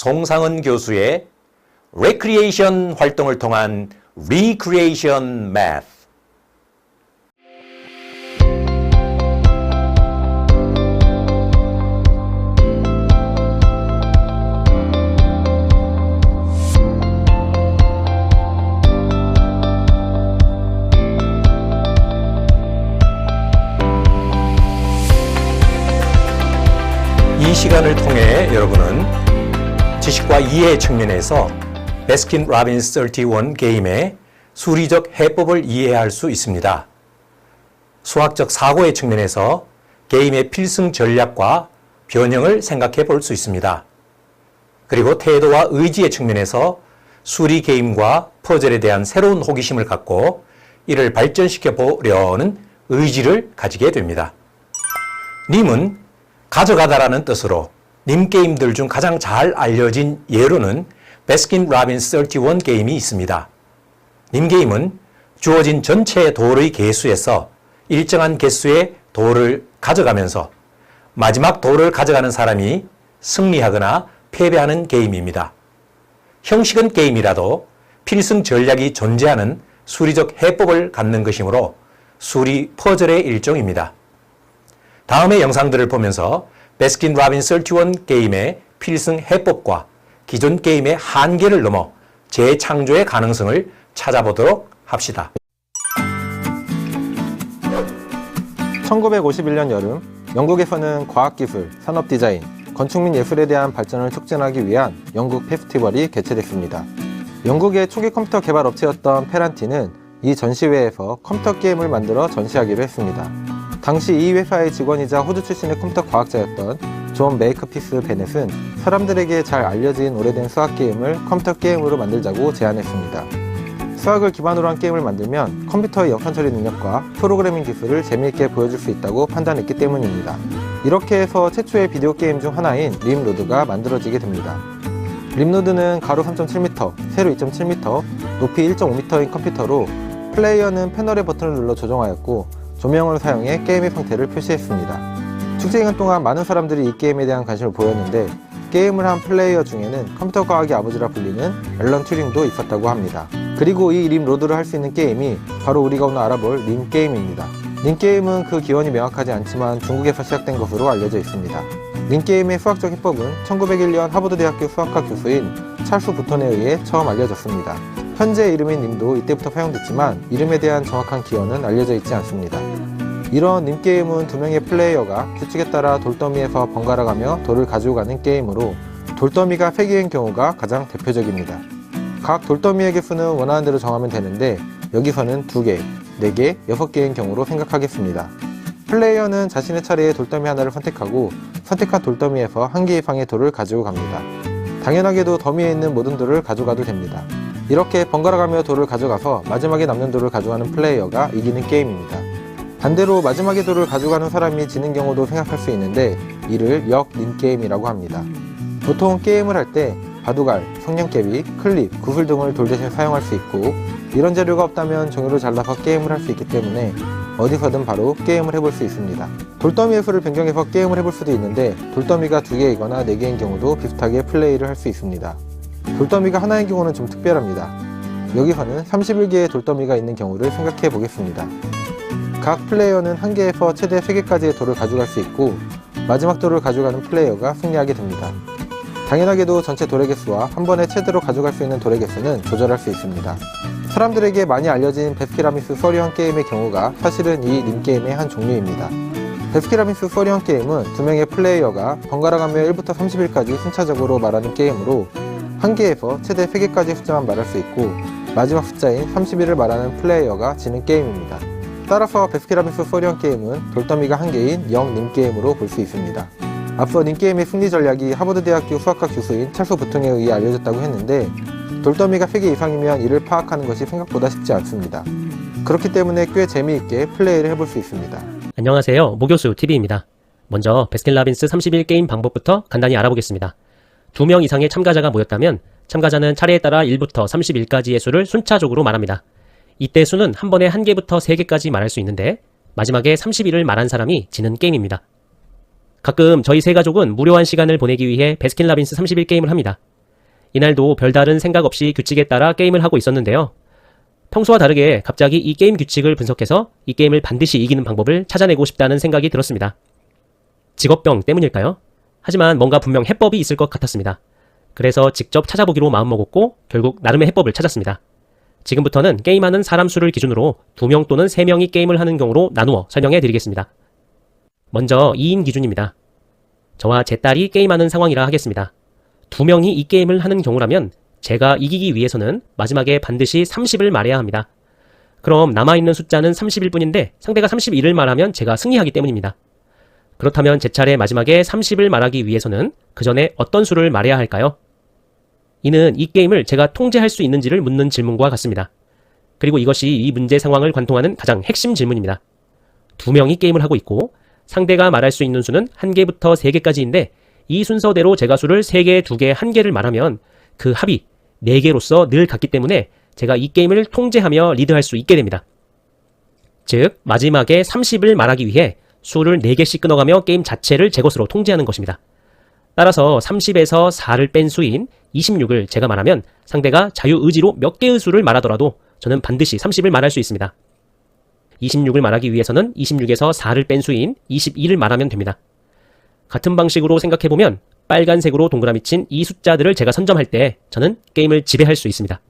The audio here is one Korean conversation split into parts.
송상은 교수의 레크리에이션 활동을 통한 리크리에이션 매스. 이 시간을 통해 여러분은 지식과 이해 측면에서 베스킨 라빈스 31 게임의 수리적 해법을 이해할 수 있습니다. 수학적 사고의 측면에서 게임의 필승 전략과 변형을 생각해 볼 수 있습니다. 그리고 태도와 의지의 측면에서 수리 게임과 퍼즐에 대한 새로운 호기심을 갖고 이를 발전시켜 보려는 의지를 가지게 됩니다. 님은 가져가다라는 뜻으로 님 게임들 중 가장 잘 알려진 예로는 베스킨 라빈스 31 게임이 있습니다. 님 게임은 주어진 전체 돌의 개수에서 일정한 개수의 돌을 가져가면서 마지막 돌을 가져가는 사람이 승리하거나 패배하는 게임입니다. 형식은 게임이라도 필승 전략이 존재하는 수리적 해법을 갖는 것이므로 수리 퍼즐의 일종입니다. 다음의 영상들을 보면서 베스킨 라빈스 31 게임의 필승 해법과 기존 게임의 한계를 넘어 재창조의 가능성을 찾아보도록 합시다. 1951년 여름, 영국에서는 과학기술, 산업디자인, 건축 및 예술에 대한 발전을 촉진하기 위한 영국 페스티벌이 개최됐습니다. 영국의 초기 컴퓨터 개발 업체였던 페란티는 이 전시회에서 컴퓨터 게임을 만들어 전시하기로 했습니다. 당시 이 회사의 직원이자 호주 출신의 컴퓨터 과학자였던 존 메이커피스 베넷은 사람들에게 잘 알려진 오래된 수학 게임을 컴퓨터 게임으로 만들자고 제안했습니다. 수학을 기반으로 한 게임을 만들면 컴퓨터의 영상 처리 능력과 프로그래밍 기술을 재미있게 보여줄 수 있다고 판단했기 때문입니다. 이렇게 해서 최초의 비디오 게임 중 하나인 림로드가 만들어지게 됩니다. 림로드는 가로 3.7m, 세로 2.7m, 높이 1.5m인 컴퓨터로 플레이어는 패널의 버튼을 눌러 조정하였고 조명을 사용해 게임의 상태를 표시했습니다. 축제 기간 동안 많은 사람들이 이 게임에 대한 관심을 보였는데 게임을 한 플레이어 중에는 컴퓨터 과학의 아버지라 불리는 앨런 튜링도 있었다고 합니다. 그리고 이 림로드를 할 수 있는 게임이 바로 우리가 오늘 알아볼 림게임입니다. 림게임은 그 기원이 명확하지 않지만 중국에서 시작된 것으로 알려져 있습니다. 림게임의 수학적 해법은 1901년 하버드대학교 수학과 교수인 찰스 부턴에 의해 처음 알려졌습니다. 현재 이름인 림도 이때부터 사용됐지만 이름에 대한 정확한 기원은 알려져 있지 않습니다. 이런 림게임은 두 명의 플레이어가 규칙에 따라 돌더미에서 번갈아가며 돌을 가지고 가는 게임으로 돌더미가 3개인 경우가 가장 대표적입니다. 각 돌더미의 개수는 원하는 대로 정하면 되는데 여기서는 2개, 4개, 6개인 경우로 생각하겠습니다. 플레이어는 자신의 차례에 돌더미 하나를 선택하고 선택한 돌더미에서 1개 이상의 돌을 가지고 갑니다. 당연하게도 더미에 있는 모든 돌을 가져가도 됩니다. 이렇게 번갈아가며 돌을 가져가서 마지막에 남는 돌을 가져가는 플레이어가 이기는 게임입니다. 반대로 마지막에 돌을 가져가는 사람이 지는 경우도 생각할 수 있는데 이를 역림게임이라고 합니다. 보통 게임을 할 때 바둑알, 성냥개비, 클립, 구슬 등을 돌 대신 사용할 수 있고 이런 재료가 없다면 종이로 잘라서 게임을 할 수 있기 때문에 어디서든 바로 게임을 해볼 수 있습니다. 돌더미의 수를 변경해서 게임을 해볼 수도 있는데 돌더미가 2개이거나 4개인 경우도 비슷하게 플레이를 할 수 있습니다. 돌더미가 하나인 경우는 좀 특별합니다. 여기서는 31개의 돌더미가 있는 경우를 생각해 보겠습니다. 각 플레이어는 1개에서 최대 3개까지의 돌을 가져갈 수 있고 마지막 돌을 가져가는 플레이어가 승리하게 됩니다. 당연하게도 전체 돌의 개수와 한 번에 최대로 가져갈 수 있는 돌의 개수는 조절할 수 있습니다. 사람들에게 많이 알려진 베스킨라빈스 31 게임의 경우가 사실은 이 림게임의 한 종류입니다. 베스킨라빈스 31 게임은 2명의 플레이어가 번갈아가며 1부터 30일까지 순차적으로 말하는 게임으로 1개에서 최대 3개까지 숫자만 말할 수 있고 마지막 숫자인 30일을 말하는 플레이어가 지는 게임입니다. 따라서 베스킨라빈스 31 게임은 돌더미가 1개인 영림게임으로 볼 수 있습니다. 앞서 림게임의 승리 전략이 하버드대학교 수학과 교수인 찰스 부통에 의해 알려졌다고 했는데 돌더미가 3개 이상이면 이를 파악하는 것이 생각보다 쉽지 않습니다. 그렇기 때문에 꽤 재미있게 플레이를 해볼 수 있습니다. 안녕하세요. 모교수 TV입니다. 먼저 베스킨라빈스 31 게임 방법부터 간단히 알아보겠습니다. 2명 이상의 참가자가 모였다면 참가자는 차례에 따라 1부터 31까지의 수를 순차적으로 말합니다. 이때 수는 한 번에 1개부터 3개까지 말할 수 있는데 마지막에 31을 말한 사람이 지는 게임입니다. 가끔 저희 세 가족은 무료한 시간을 보내기 위해 베스킨라빈스 31 게임을 합니다. 이날도 별다른 생각 없이 규칙에 따라 게임을 하고 있었는데요. 평소와 다르게 갑자기 이 게임 규칙을 분석해서 이 게임을 반드시 이기는 방법을 찾아내고 싶다는 생각이 들었습니다. 직업병 때문일까요? 하지만 뭔가 분명 해법이 있을 것 같았습니다. 그래서 직접 찾아보기로 마음먹었고 결국 나름의 해법을 찾았습니다. 지금부터는 게임하는 사람 수를 기준으로 2명 또는 3명이 게임을 하는 경우로 나누어 설명해 드리겠습니다. 먼저 2인 기준입니다. 저와 제 딸이 게임하는 상황이라 하겠습니다. 2명이 이 게임을 하는 경우라면 제가 이기기 위해서는 마지막에 반드시 30을 말해야 합니다. 그럼 남아있는 숫자는 30일 뿐인데 상대가 31을 말하면 제가 승리하기 때문입니다. 그렇다면 제 차례 마지막에 30을 말하기 위해서는 그 전에 어떤 수를 말해야 할까요? 이는 이 게임을 제가 통제할 수 있는지를 묻는 질문과 같습니다. 그리고 이것이 이 문제 상황을 관통하는 가장 핵심 질문입니다. 2명이 게임을 하고 있고 상대가 말할 수 있는 수는 1개부터 3개까지인데 이 순서대로 제가 수를 3개, 2개, 1개를 말하면 그 합이 4개로서 늘 같기 때문에 제가 이 게임을 통제하며 리드할 수 있게 됩니다. 즉 마지막에 30을 말하기 위해 수를 4개씩 끊어가며 게임 자체를 제 것으로 통제하는 것입니다. 따라서 30에서 4를 뺀 수인 26을 제가 말하면 상대가 자유의지로 몇 개의 수를 말하더라도 저는 반드시 30을 말할 수 있습니다. 26을 말하기 위해서는 26에서 4를 뺀 수인 22를 말하면 됩니다. 같은 방식으로 생각해보면 빨간색으로 동그라미 친 이 숫자들을 제가 선점할 때 저는 게임을 지배할 수 있습니다.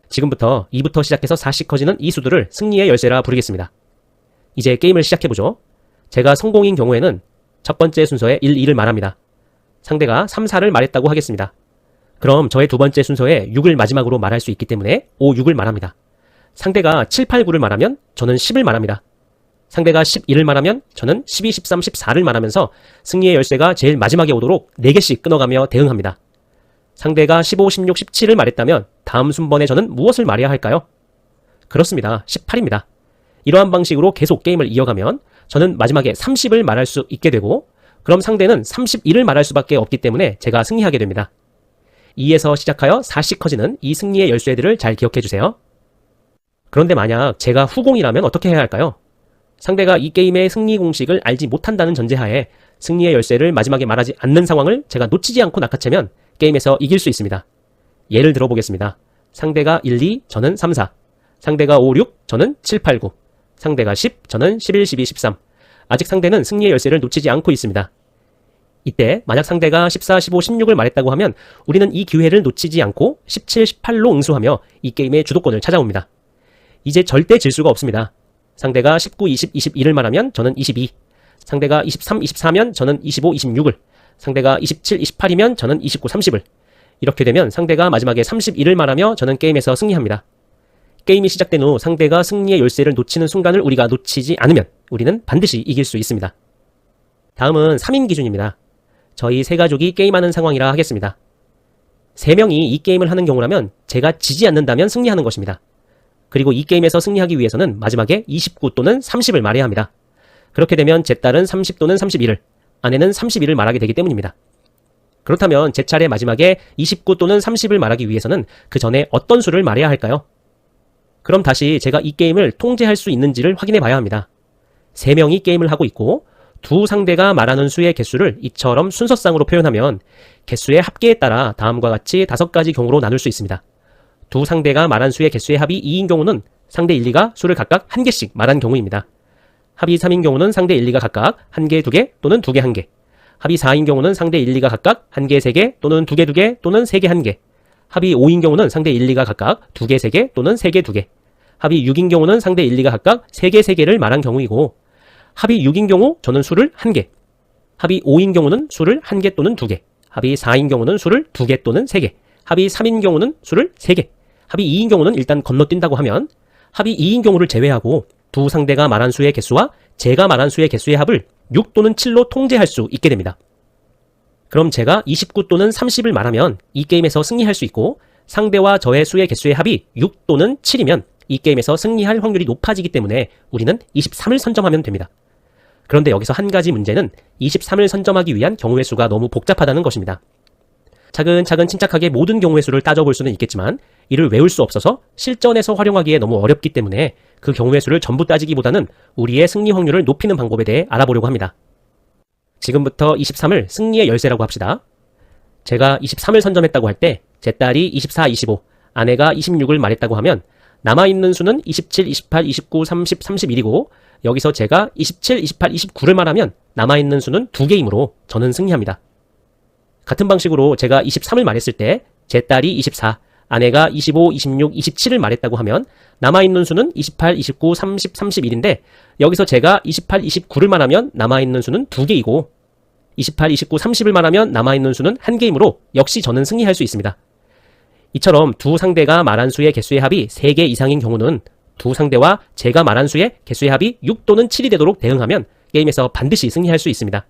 지금부터 2부터 시작해서 4씩 커지는 이 수들을 승리의 열쇠라 부르겠습니다. 이제 게임을 시작해보죠. 제가 성공인 경우에는 첫 번째 순서에 1, 2를 말합니다. 상대가 3, 4를 말했다고 하겠습니다. 그럼 저의 두 번째 순서에 6을 마지막으로 말할 수 있기 때문에 5, 6을 말합니다. 상대가 7, 8, 9를 말하면 저는 10을 말합니다. 상대가 11을 말하면 저는 12, 13, 14를 말하면서 승리의 열쇠가 제일 마지막에 오도록 4개씩 끊어가며 대응합니다. 상대가 15, 16, 17을 말했다면 다음 순번에 저는 무엇을 말해야 할까요? 그렇습니다. 18입니다. 이러한 방식으로 계속 게임을 이어가면 저는 마지막에 30을 말할 수 있게 되고 그럼 상대는 31을 말할 수밖에 없기 때문에 제가 승리하게 됩니다. 2에서 시작하여 4씩 커지는 이 승리의 열쇠들을 잘 기억해 주세요. 그런데 만약 제가 후공이라면 어떻게 해야 할까요? 상대가 이 게임의 승리 공식을 알지 못한다는 전제하에 승리의 열쇠를 마지막에 말하지 않는 상황을 제가 놓치지 않고 낚아채면 게임에서 이길 수 있습니다. 예를 들어보겠습니다. 상대가 1, 2, 저는 3, 4. 상대가 5, 6, 저는 7, 8, 9. 상대가 10, 저는 11, 12, 13. 아직 상대는 승리의 열쇠를 놓치지 않고 있습니다. 이때 만약 상대가 14, 15, 16을 말했다고 하면 우리는 이 기회를 놓치지 않고 17, 18로 응수하며 이 게임의 주도권을 찾아옵니다. 이제 절대 질 수가 없습니다. 상대가 19, 20, 21을 말하면 저는 22. 상대가 23, 24면 저는 25, 26을. 상대가 27, 28이면 저는 29, 30을. 이렇게 되면 상대가 마지막에 31을 말하며 저는 게임에서 승리합니다. 게임이 시작된 후 상대가 승리의 열쇠를 놓치는 순간을 우리가 놓치지 않으면 우리는 반드시 이길 수 있습니다. 다음은 3인 기준입니다. 저희 세 가족이 게임하는 상황이라 하겠습니다. 3명이 이 게임을 하는 경우라면 제가 지지 않는다면 승리하는 것입니다. 그리고 이 게임에서 승리하기 위해서는 마지막에 29 또는 30을 말해야 합니다. 그렇게 되면 제 딸은 30 또는 31을, 아내는 31을 말하게 되기 때문입니다. 그렇다면 제 차례 마지막에 29 또는 30을 말하기 위해서는 그 전에 어떤 수를 말해야 할까요? 그럼 다시 제가 이 게임을 통제할 수 있는지를 확인해 봐야 합니다. 3명이 게임을 하고 있고 두 상대가 말하는 수의 개수를 이처럼 순서상으로 표현하면 개수의 합계에 따라 다음과 같이 5가지 경우로 나눌 수 있습니다. 두 상대가 말한 수의 개수의 합이 2인 경우는 상대 1, 2가 수를 각각 1개씩 말한 경우입니다. 합이 3인 경우는 상대 1, 2가 각각 1개, 2개 또는 2개, 1개. 합이 4인 경우는 상대 1, 2가 각각 1개, 3개 또는 2개, 2개 또는 3개, 1개. 합이 5인 경우는 상대 1, 2가 각각 2개, 3개 또는 3개, 2개. 합이 6인 경우는 상대 1, 2가 각각 3개, 3개를 말한 경우이고 합이 6인 경우 저는 수를 1개. 합이 5인 경우는 수를 1개 또는 2개. 합이 4인 경우는 수를 2개 또는 3개. 합이 3인 경우는 수를 3개. 합이 2인 경우는 일단 건너뛴다고 하면 합이 2인 경우를 제외하고 두 상대가 말한 수의 개수와 제가 말한 수의 개수의 합을 6 또는 7로 통제할 수 있게 됩니다. 그럼 제가 29 또는 30을 말하면 이 게임에서 승리할 수 있고 상대와 저의 수의 개수의 합이 6 또는 7이면 이 게임에서 승리할 확률이 높아지기 때문에 우리는 23을 선점하면 됩니다. 그런데 여기서 한 가지 문제는 23을 선점하기 위한 경우의 수가 너무 복잡하다는 것입니다. 차근차근 침착하게 모든 경우의 수를 따져볼 수는 있겠지만 이를 외울 수 없어서 실전에서 활용하기에 너무 어렵기 때문에 그 경우의 수를 전부 따지기보다는 우리의 승리 확률을 높이는 방법에 대해 알아보려고 합니다. 지금부터 23을 승리의 열쇠라고 합시다. 제가 23을 선점했다고 할 때 제 딸이 24, 25, 아내가 26을 말했다고 하면 남아있는 수는 27, 28, 29, 30, 31이고 여기서 제가 27, 28, 29를 말하면 남아있는 수는 2개이므로 저는 승리합니다. 같은 방식으로 제가 23을 말했을 때 제 딸이 24, 아내가 25, 26, 27을 말했다고 하면 남아있는 수는 28, 29, 30, 31인데 여기서 제가 28, 29를 말하면 남아있는 수는 2개이고 28, 29, 30을 말하면 남아있는 수는 1개이므로 역시 저는 승리할 수 있습니다. 이처럼 두 상대가 말한 수의 개수의 합이 3개 이상인 경우는 두 상대와 제가 말한 수의 개수의 합이 6 또는 7이 되도록 대응하면 게임에서 반드시 승리할 수 있습니다.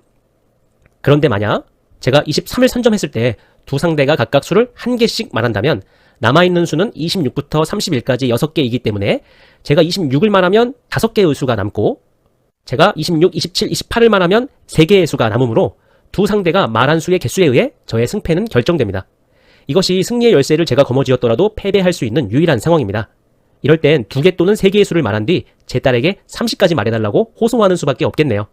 그런데 만약 제가 23을 선점했을 때 두 상대가 각각 수를 1개씩 말한다면 남아있는 수는 26부터 31까지 6개이기 때문에 제가 26을 말하면 5개의 수가 남고 제가 26, 27, 28을 말하면 3개의 수가 남으므로 두 상대가 말한 수의 개수에 의해 저의 승패는 결정됩니다. 이것이 승리의 열쇠를 제가 거머쥐었더라도 패배할 수 있는 유일한 상황입니다. 이럴 땐 2개 또는 3개의 수를 말한 뒤 제 딸에게 30까지 말해달라고 호소하는 수밖에 없겠네요.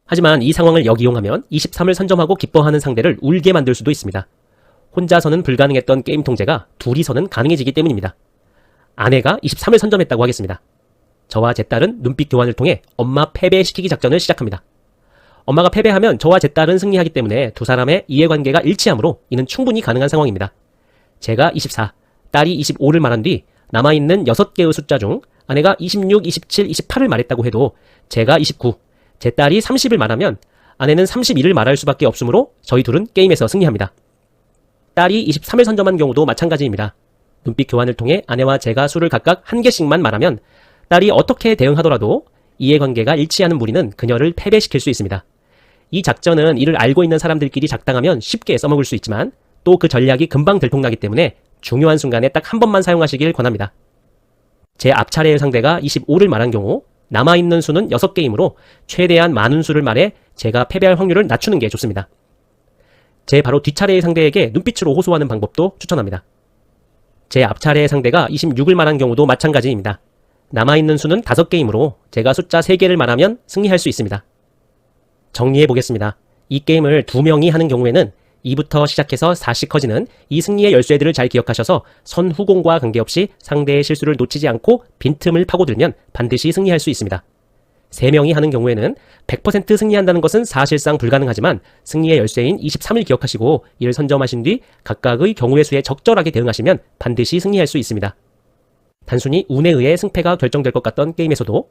하지만 이 상황을 역이용하면 23을 선점하고 기뻐하는 상대를 울게 만들 수도 있습니다. 혼자서는 불가능했던 게임 통제가 둘이서는 가능해지기 때문입니다. 아내가 23을 선점했다고 하겠습니다. 저와 제 딸은 눈빛 교환을 통해 엄마 패배시키기 작전을 시작합니다. 엄마가 패배하면 저와 제 딸은 승리하기 때문에 두 사람의 이해관계가 일치하므로 이는 충분히 가능한 상황입니다. 제가 24, 딸이 25를 말한 뒤 남아있는 6개의 숫자 중 아내가 26, 27, 28을 말했다고 해도 제가 29, 제 딸이 30을 말하면 아내는 31을 말할 수밖에 없으므로 저희 둘은 게임에서 승리합니다. 딸이 23을 선점한 경우도 마찬가지입니다. 눈빛 교환을 통해 아내와 제가 수를 각각 1개씩만 말하면 딸이 어떻게 대응하더라도 이해관계가 일치하는 무리는 그녀를 패배시킬 수 있습니다. 이 작전은 이를 알고 있는 사람들끼리 작당하면 쉽게 써먹을 수 있지만 또 그 전략이 금방 들통나기 때문에 중요한 순간에 딱 한 번만 사용하시길 권합니다. 제 앞차례의 상대가 25를 말한 경우 남아있는 수는 6개이므로 최대한 많은 수를 말해 제가 패배할 확률을 낮추는 게 좋습니다. 제 바로 뒷차례의 상대에게 눈빛으로 호소하는 방법도 추천합니다. 제 앞차례의 상대가 26을 말한 경우도 마찬가지입니다. 남아있는 수는 5개이므로 제가 숫자 3개를 말하면 승리할 수 있습니다. 정리해 보겠습니다. 이 게임을 2명이 하는 경우에는 2부터 시작해서 4씩 커지는 이 승리의 열쇠들을 잘 기억하셔서 선후공과 관계없이 상대의 실수를 놓치지 않고 빈틈을 파고들면 반드시 승리할 수 있습니다. 3명이 하는 경우에는 100% 승리한다는 것은 사실상 불가능하지만 승리의 열쇠인 23을 기억하시고 이를 선점하신 뒤 각각의 경우의 수에 적절하게 대응하시면 반드시 승리할 수 있습니다. 단순히 운에 의해 승패가 결정될 것 같던 게임에서도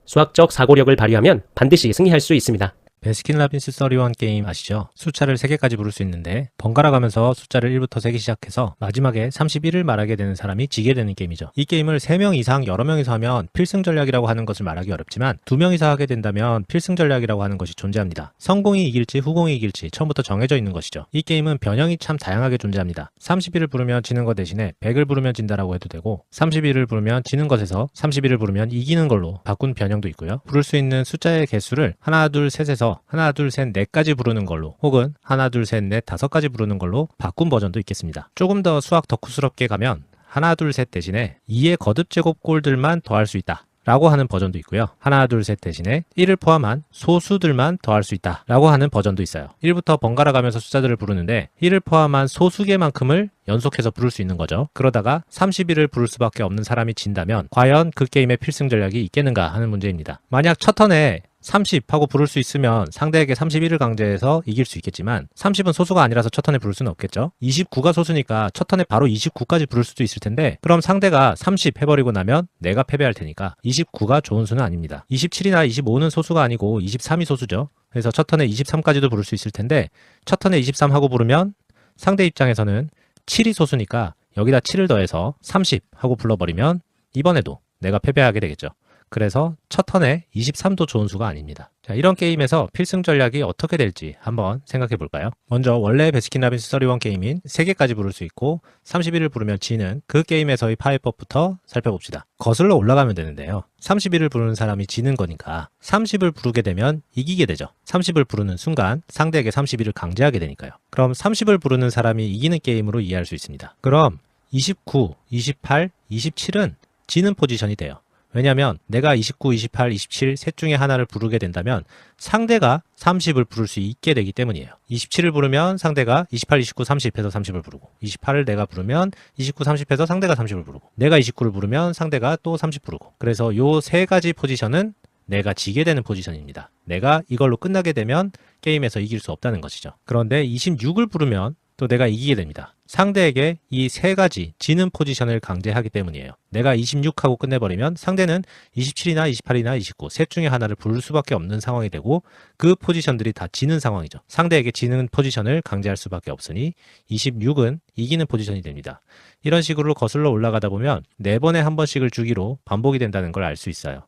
수학적 사고력을 발휘하면 반드시 승리할 수 있습니다. 베스킨라빈스 31 게임 아시죠? 숫자를 3개까지 부를 수 있는데 번갈아 가면서 숫자를 1부터 세기 시작해서 마지막에 31을 말하게 되는 사람이 지게 되는 게임이죠. 이 게임을 3명 이상 여러 명이서 하면 필승 전략이라고 하는 것을 말하기 어렵지만 2명이서 하게 된다면 필승 전략이라고 하는 것이 존재합니다. 성공이 이길지 후공이 이길지 처음부터 정해져 있는 것이죠. 이 게임은 변형이 참 다양하게 존재합니다. 31을 부르면 지는 것 대신에 100을 부르면 진다라고 해도 되고 31을 부르면 지는 것에서 31을 부르면 이기는 걸로 바꾼 변형도 있고요. 부를 수 있는 숫자의 개수를 하나, 둘, 셋에서 하나, 둘, 셋, 넷까지 부르는 걸로 혹은 하나, 둘, 셋, 넷, 5까지 부르는 걸로 바꾼 버전도 있겠습니다. 조금 더 수학 덕후스럽게 가면 하나, 둘, 셋 대신에 2의 거듭 제곱꼴들만 더할 수 있다 라고 하는 버전도 있고요. 하나, 둘, 셋 대신에 1을 포함한 소수들만 더할 수 있다 라고 하는 버전도 있어요. 1부터 번갈아 가면서 숫자들을 부르는데 1을 포함한 소수개만큼을 연속해서 부를 수 있는 거죠. 그러다가 31을 부를 수밖에 없는 사람이 진다면 과연 그 게임의 필승 전략이 있겠는가 하는 문제입니다. 만약 첫 턴에 30 하고 부를 수 있으면 상대에게 31을 강제해서 이길 수 있겠지만 30은 소수가 아니라서 첫 턴에 부를 수는 없겠죠. 29가 소수니까 첫 턴에 바로 29까지 부를 수도 있을 텐데 그럼 상대가 30 해버리고 나면 내가 패배할 테니까 29가 좋은 수는 아닙니다. 27이나 25는 소수가 아니고 23이 소수죠. 그래서 첫 턴에 23까지도 부를 수 있을 텐데 첫 턴에 23 하고 부르면 상대 입장에서는 7이 소수니까 여기다 7을 더해서 30 하고 불러버리면 이번에도 내가 패배하게 되겠죠. 그래서 첫 턴에 23도 좋은 수가 아닙니다. 자, 이런 게임에서 필승 전략이 어떻게 될지 한번 생각해 볼까요? 먼저 원래 베스킨라빈스 31 게임인 3개까지 부를 수 있고 31을 부르면 지는 그 게임에서의 파해법부터 살펴봅시다. 거슬러 올라가면 되는데요. 31을 부르는 사람이 지는 거니까 30을 부르게 되면 이기게 되죠. 30을 부르는 순간 상대에게 31을 강제하게 되니까요. 그럼 30을 부르는 사람이 이기는 게임으로 이해할 수 있습니다. 그럼 29, 28, 27은 지는 포지션이 돼요. 왜냐하면 내가 29, 28, 27 셋 중에 하나를 부르게 된다면 상대가 30을 부를 수 있게 되기 때문이에요. 27을 부르면 상대가 28, 29, 30 해서 30을 부르고 28을 내가 부르면 29, 30 해서 상대가 30을 부르고 내가 29를 부르면 상대가 또 30 부르고 그래서 요 세 가지 포지션은 내가 지게 되는 포지션입니다. 내가 이걸로 끝나게 되면 게임에서 이길 수 없다는 것이죠. 그런데 26을 부르면 또 내가 이기게 됩니다. 상대에게 이 세 가지 지는 포지션을 강제하기 때문이에요. 내가 26하고 끝내버리면 상대는 27이나 28이나 29 셋 중에 하나를 부를 수밖에 없는 상황이 되고 그 포지션들이 다 지는 상황이죠. 상대에게 지는 포지션을 강제할 수밖에 없으니 26은 이기는 포지션이 됩니다. 이런 식으로 거슬러 올라가다 보면 4번에 한 번씩을 주기로 반복이 된다는 걸 알 수 있어요.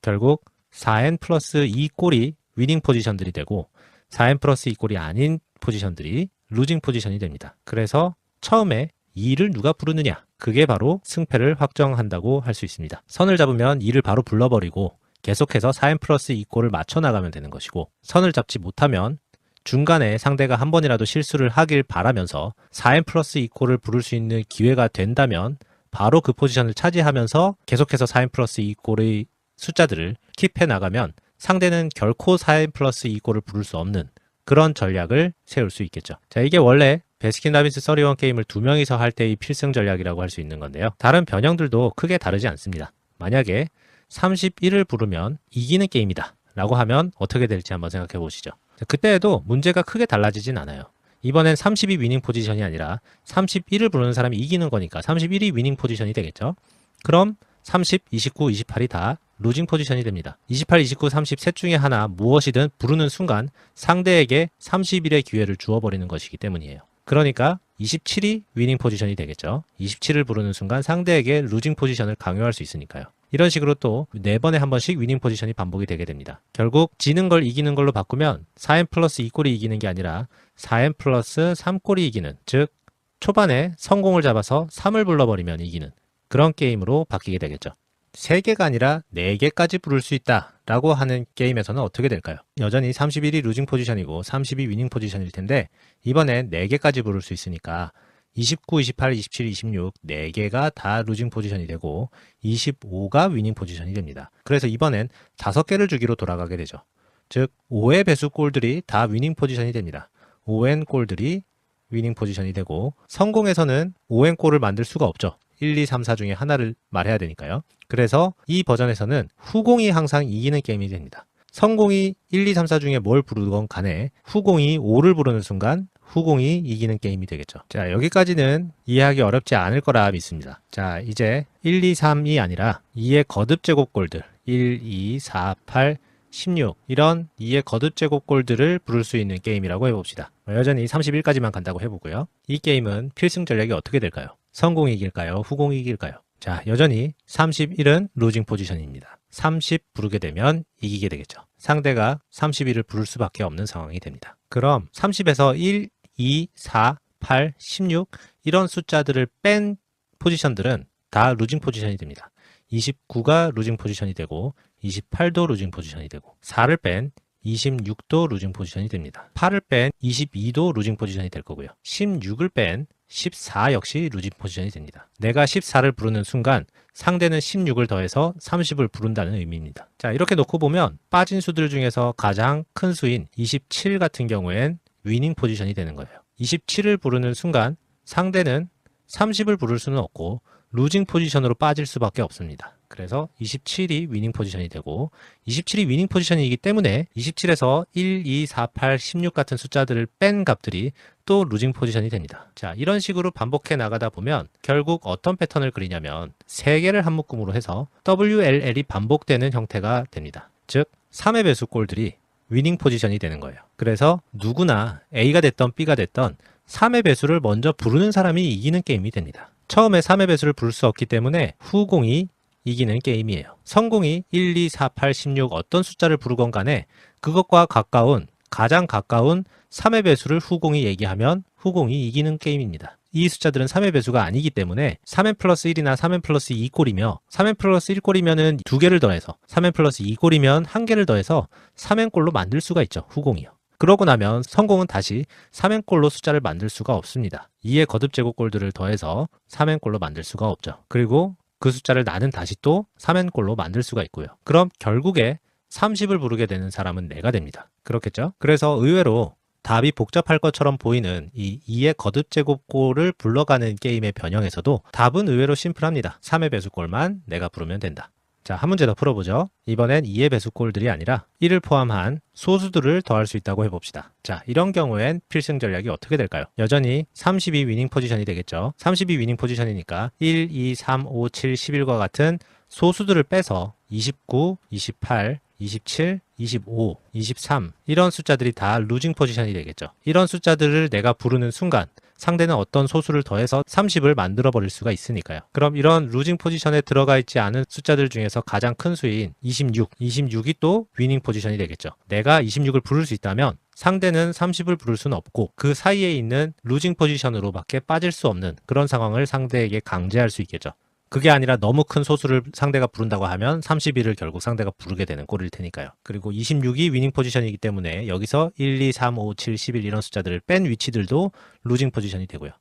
결국 4n 플러스 2꼴이 위닝 포지션들이 되고 4n 플러스 2꼴이 아닌 포지션들이 루징 포지션이 됩니다. 그래서 처음에 2를 누가 부르느냐 그게 바로 승패를 확정한다고 할 수 있습니다. 선을 잡으면 2를 바로 불러버리고 계속해서 4n 플러스 2꼴을 맞춰나가면 되는 것이고 선을 잡지 못하면 중간에 상대가 한 번이라도 실수를 하길 바라면서 4n 플러스 2꼴을 부를 수 있는 기회가 된다면 바로 그 포지션을 차지하면서 계속해서 4n 플러스 2꼴의 숫자들을 킵해 나가면 상대는 결코 4n 플러스 2꼴을 부를 수 없는 그런 전략을 세울 수 있겠죠. 자, 이게 원래 베스킨라빈스 31 게임을 2명이서 할 때의 필승 전략이라고 할 수 있는 건데요. 다른 변형들도 크게 다르지 않습니다. 만약에 31을 부르면 이기는 게임이다 라고 하면 어떻게 될지 한번 생각해 보시죠. 자, 그때에도 문제가 크게 달라지진 않아요. 이번엔 30이 위닝 포지션이 아니라 31을 부르는 사람이 이기는 거니까 31이 위닝 포지션이 되겠죠. 그럼 30, 29, 28이 다 루징 포지션이 됩니다. 28, 29, 30 셋 중에 하나 무엇이든 부르는 순간 상대에게 31의 기회를 주어버리는 것이기 때문이에요. 그러니까 27이 위닝 포지션이 되겠죠. 27을 부르는 순간 상대에게 루징 포지션을 강요할 수 있으니까요. 이런 식으로 또 4번에 한 번씩 위닝 포지션이 반복이 되게 됩니다. 결국 지는 걸 이기는 걸로 바꾸면 4n 플러스 2꼴이 이기는 게 아니라 4n 플러스 3꼴이 이기는, 즉 초반에 성공을 잡아서 3을 불러버리면 이기는 그런 게임으로 바뀌게 되겠죠. 3개가 아니라 4개까지 부를 수 있다라고 하는 게임에서는 어떻게 될까요? 여전히 31이 루징 포지션이고 30이 위닝 포지션일 텐데 이번엔 4개까지 부를 수 있으니까 29, 28, 27, 26 4개가 다 루징 포지션이 되고 25가 위닝 포지션이 됩니다. 그래서 이번엔 5개를 주기로 돌아가게 되죠. 즉 5의 배수 골들이 다 위닝 포지션이 됩니다. 5n 골들이 위닝 포지션이 되고 성공에서는 5n 골을 만들 수가 없죠. 1, 2, 3, 4 중에 하나를 말해야 되니까요. 그래서 이 버전에서는 후공이 항상 이기는 게임이 됩니다. 성공이 1, 2, 3, 4 중에 뭘 부르건 간에 후공이 5를 부르는 순간 후공이 이기는 게임이 되겠죠. 자, 여기까지는 이해하기 어렵지 않을 거라 믿습니다. 자, 이제 1, 2, 3이 아니라 2의 거듭 제곱골들 1, 2, 4, 8, 16 이런 2의 거듭 제곱골들을 부를 수 있는 게임이라고 해봅시다. 여전히 31까지만 간다고 해보고요. 이 게임은 필승 전략이 어떻게 될까요? 성공이 이길까요? 후공이 이길까요? 자, 여전히 31은 루징 포지션입니다. 30 부르게 되면 이기게 되겠죠. 상대가 31을 부를 수밖에 없는 상황이 됩니다. 그럼 30에서 1, 2, 4, 8, 16 이런 숫자들을 뺀 포지션들은 다 루징 포지션이 됩니다. 29가 루징 포지션이 되고 28도 루징 포지션이 되고 4를 뺀 26도 루징 포지션이 됩니다. 8을 뺀 22도 루징 포지션이 될 거고요. 16을 뺀 14 역시 루징 포지션이 됩니다. 내가 14를 부르는 순간 상대는 16을 더해서 30을 부른다는 의미입니다. 자, 이렇게 놓고 보면 빠진 수들 중에서 가장 큰 수인 27 같은 경우엔 위닝 포지션이 되는 거예요. 27을 부르는 순간 상대는 30을 부를 수는 없고 루징 포지션으로 빠질 수밖에 없습니다. 그래서 27이 위닝 포지션이 되고 27이 위닝 포지션이기 때문에 27에서 1, 2, 4, 8, 16 같은 숫자들을 뺀 값들이 또 루징 포지션이 됩니다. 자, 이런 식으로 반복해 나가다 보면 결국 어떤 패턴을 그리냐면 3개를 한 묶음으로 해서 WLL이 반복되는 형태가 됩니다. 즉 3의 배수 꼴들이 위닝 포지션이 되는 거예요. 그래서 누구나 A가 됐던 B가 됐던 3의 배수를 먼저 부르는 사람이 이기는 게임이 됩니다. 처음에 3의 배수를 부를 수 없기 때문에 후공이 이기는 게임이에요. 성공이 1, 2, 4, 8, 16 어떤 숫자를 부르건 간에 그것과 가까운 가장 가까운 3의 배수를 후공이 얘기하면 후공이 이기는 게임입니다. 이 숫자들은 3의 배수가 아니기 때문에 3n 플러스 1이나 3n 플러스 2꼴이며 3n 플러스 1꼴이면 2개를 더해서 3n 플러스 2꼴이면 1개를 더해서 3n꼴로 만들 수가 있죠. 후공이요. 그러고 나면 성공은 다시 3n꼴로 숫자를 만들 수가 없습니다. 2의 거듭 제곱꼴들을 더해서 3n꼴로 만들 수가 없죠. 그리고 그 숫자를 나는 다시 또 3n꼴로 만들 수가 있고요. 그럼 결국에 30을 부르게 되는 사람은 내가 됩니다. 그렇겠죠? 그래서 의외로 답이 복잡할 것처럼 보이는 이 2의 거듭제곱꼴을 불러가는 게임의 변형에서도 답은 의외로 심플합니다. 3의 배수꼴만 내가 부르면 된다. 자, 한 문제 더 풀어보죠. 이번엔 2의 배수꼴들이 아니라 1을 포함한 소수들을 더할 수 있다고 해봅시다. 자, 이런 경우엔 필승 전략이 어떻게 될까요? 여전히 32 위닝 포지션이 되겠죠. 32 위닝 포지션이니까 1, 2, 3, 5, 7, 11과 같은 소수들을 빼서 29, 28, 27, 25, 23 이런 숫자들이 다 루징 포지션이 되겠죠. 이런 숫자들을 내가 부르는 순간 상대는 어떤 소수를 더해서 30을 만들어 버릴 수가 있으니까요. 그럼 이런 루징 포지션에 들어가 있지 않은 숫자들 중에서 가장 큰 수인 26이 또 위닝 포지션이 되겠죠. 내가 26을 부를 수 있다면 상대는 30을 부를 수는 없고 그 사이에 있는 루징 포지션으로밖에 빠질 수 없는 그런 상황을 상대에게 강제할 수 있겠죠. 그게 아니라 너무 큰 소수를 상대가 부른다고 하면 31을 결국 상대가 부르게 되는 꼴일 테니까요. 그리고 26이 위닝 포지션이기 때문에 여기서 1, 2, 3, 5, 7, 11 이런 숫자들을 뺀 위치들도 루징 포지션이 되고요.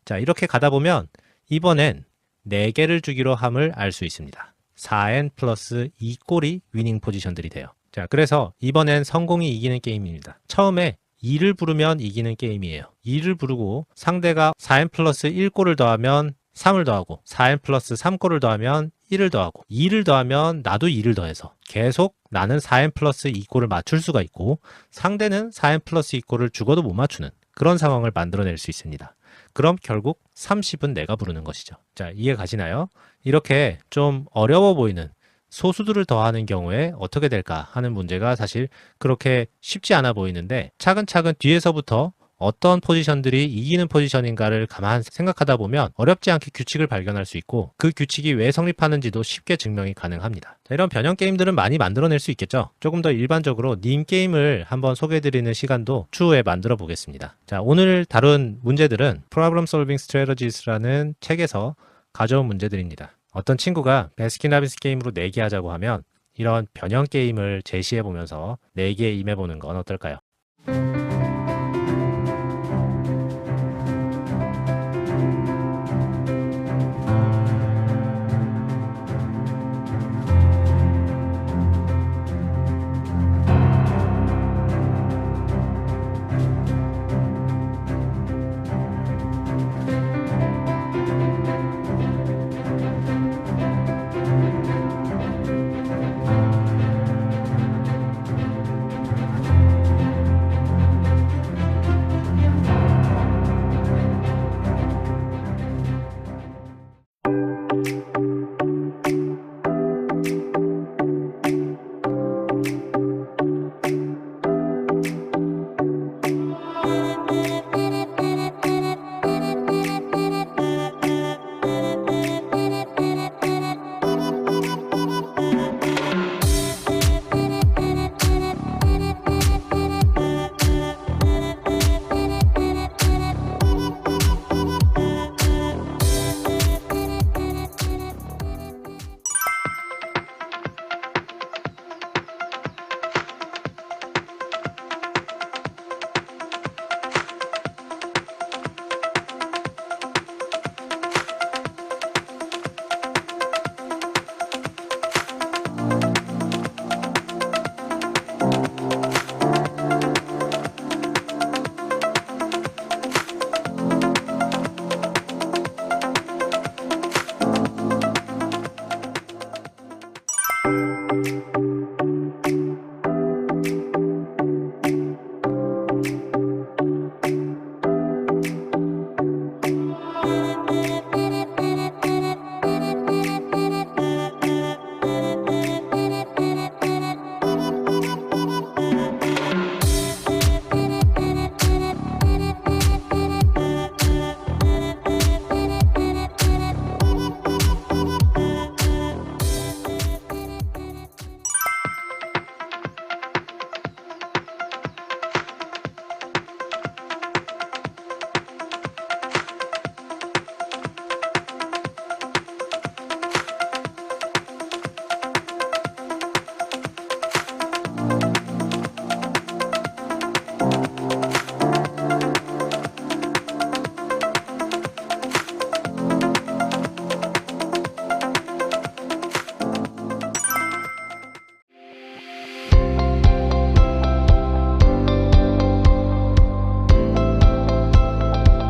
자, 이렇게 가다 보면 이번엔 4개를 주기로 함을 알 수 있습니다. 4n 플러스 2꼴이 위닝 포지션들이 돼요. 자, 그래서 이번엔 성공이 이기는 게임입니다. 처음에 2를 부르면 이기는 게임이에요. 2를 부르고 상대가 4n 플러스 1꼴을 더하면 3을 더하고 4n 플러스 3꼴을 더하면 1을 더하고 2를 더하면 나도 2를 더해서 계속 나는 4n 플러스 2꼴을 맞출 수가 있고 상대는 4n 플러스 2꼴을 죽어도 못 맞추는 그런 상황을 만들어낼 수 있습니다. 그럼 결국 30은 내가 부르는 것이죠. 자, 이해 가시나요? 이렇게 좀 어려워 보이는 소수들을 더하는 경우에 어떻게 될까 하는 문제가 사실 그렇게 쉽지 않아 보이는데 차근차근 뒤에서부터 어떤 포지션들이 이기는 포지션인가를 가만 생각하다 보면 어렵지 않게 규칙을 발견할 수 있고 그 규칙이 왜 성립하는지도 쉽게 증명이 가능합니다. 자, 이런 변형 게임들은 많이 만들어낼 수 있겠죠. 조금 더 일반적으로 님 게임을 한번 소개해드리는 시간도 추후에 만들어 보겠습니다. 자, 오늘 다룬 문제들은 Problem Solving Strategies라는 책에서 가져온 문제들입니다. 어떤 친구가 베스킨라빈스 게임으로 내기 하자고 하면 이런 변형 게임을 제시해 보면서 내기에 임해보는 건 어떨까요?